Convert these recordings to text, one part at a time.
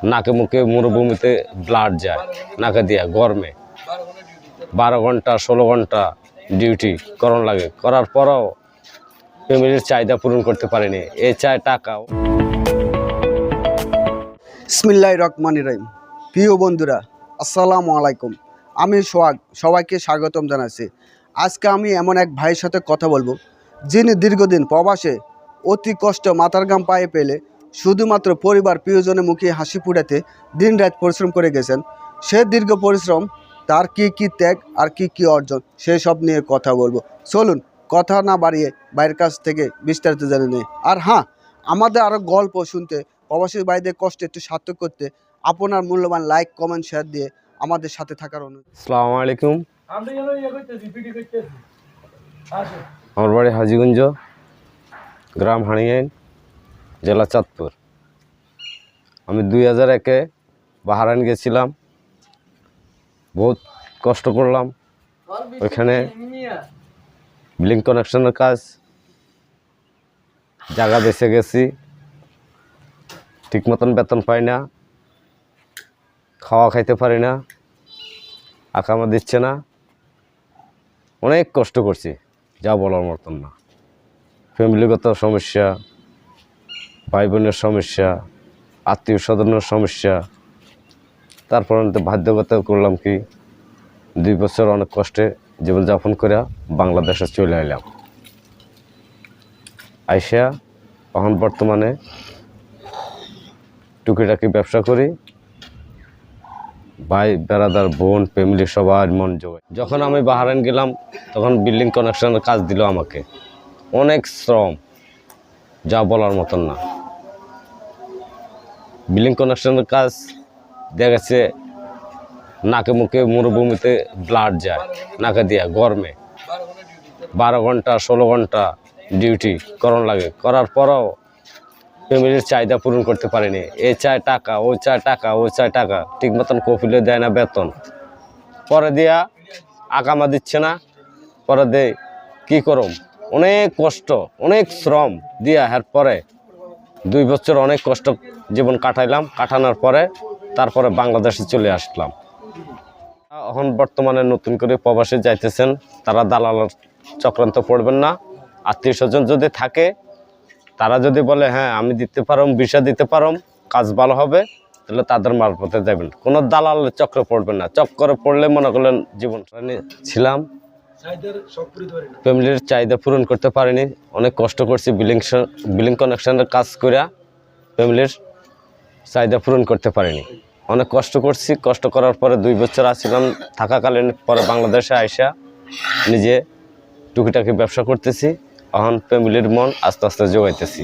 নাকে মুখে মরুভূমিতে ব্লাড যায় নাকে দিয়া গরমে 12 ঘন্টা 16 ঘন্টা ডিউটি করণ লাগে, করার পরও ফ্যামিলির চাহিদা পূরণ করতে পারেনি। এই চায় টাকাও। বিসমিল্লাহির রহমানির রহিম। প্রিয় বন্ধুরা, আসসালামু আলাইকুম। আমি সোহাগ, সবাইকে স্বাগতম জানাচ্ছি। আজকে আমি এমন এক ভাইয়ের সাথে কথা বলবো, যিনি দীর্ঘদিন প্রবাসে অতি কষ্ট মাথার ঘাম পায়ে পেলে শুধুমাত্র পরিবার প্রিয়জনের মুখে হাসি ফুটাতে দিনরাত পরিশ্রম করে গেছেন। সে দীর্ঘ পরিশ্রম, তার কি ত্যাগ আর কি অর্জন, সেই সব নিয়ে কথা বলবো। চলুন কথা না বাড়িয়ে ভাইয়ের কাছ থেকে বিস্তারিত জেনে নিই। আর হ্যাঁ, আমাদের আরও গল্প শুনতে, প্রবাসী ভাইদের কষ্ট একটু সার্থক করতে আপনার মূল্যবান লাইক, কমেন্ট, শেয়ার দিয়ে আমাদের সাথে থাকার অনুরোধ। আসসালামু আলাইকুম। আমার বাড়ি হাজীগঞ্জ, গ্রাম হানিয়াইন, জেলা চাঁদপুর। আমি 2001-এ বাহরাইন গেছিলাম, বহুত কষ্ট করলাম ওইখানে। বিলিং কানেকশনের কাজ, জায়গা বেছে গেছি, ঠিক মতন বেতন পাই না, খাওয়া খাইতে পারি না, আকামা দিচ্ছে না, অনেক কষ্ট করছি, যা বলার মতন না। ফ্যামিলিগত সমস্যা, ভাই বোনের সমস্যা, আত্মীয় স্বজনের সমস্যা, তারপর বাধ্যগত করলাম কি 2 বছর অনেক কষ্টে জীবনযাপন করে বাংলাদেশে চলে এলাম। আইসা এখন বর্তমানে টুকিটাকি ব্যবসা করি, ভাই বেড়াদার বোন ফ্যামিলি সবার মন জোগায়। যখন আমি বাহরাইন গেলাম তখন বিল্ডিং কানেকশনের কাজ দিল আমাকে, অনেক শ্রম, যা বলার মতন না। বিল্ডিং কানেকশনের কাজ দেখা গেছে নাকে মুখে মরুভূমিতে ব্লাড যায় নাকে দিয়া গরমে 12 ঘন্টা 16 ঘন্টা ডিউটি করণ লাগে, করার পরও ফ্যামিলির চাহিদা পূরণ করতে পারেনি। এই চায় টাকা, ওই চায় টাকা, ওই চায় টাকা, ঠিক মতন কফিলে দেয় না বেতন, পরে দিয়া আকামা দিচ্ছে না, পরে দেয় কী করম। অনেক কষ্ট, অনেক শ্রম দিয়া এর পরে 2 বছর অনেক কষ্ট জীবন কাটাইলাম। কাটানোর পরে তারপরে বাংলাদেশে চলে আসলাম। এখন বর্তমানে নতুন করে প্রবাসে যাইতেছেন, তারা দালালের চক্রান্ত পড়বেন না। আত্মীয় স্বজন যদি থাকে, তারা যদি বলে হ্যাঁ আমি দিতে পারম, ভিসা দিতে পারম, কাজ ভালো হবে, তাহলে তাদের মারফতে যাবেন। কোনো দালালের চক্রে পড়বেন না। চক্করে পড়লে মনে করলেন জীবনটা ছিলাম, ফ্যামিলির চাহিদা পূরণ করতে পারিনি। অনেক কষ্ট করছি বিলিং কানেকশনের কাজ করে ফ্যামিলির চাহিদা পূরণ করতে পারিনি। অনেক কষ্ট করছি, কষ্ট করার পরে 2 বছর আসছিলাম, থাকাকালীন পরে বাংলাদেশে আইসা নিজে টুকিটাকি ব্যবসা করতেছি। এখন ফ্যামিলির মন আস্তে আস্তে জোগাইতেছি।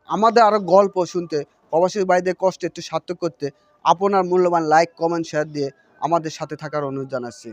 আমাদের আরও গল্প শুনতে, প্রবাসী ভাইদের কষ্ট একটু সার্থক করতে আপনার মূল্যবান লাইক, কমেন্ট, শেয়ার দিয়ে আমাদের সাথে থাকার অনুরোধ জানাচ্ছি।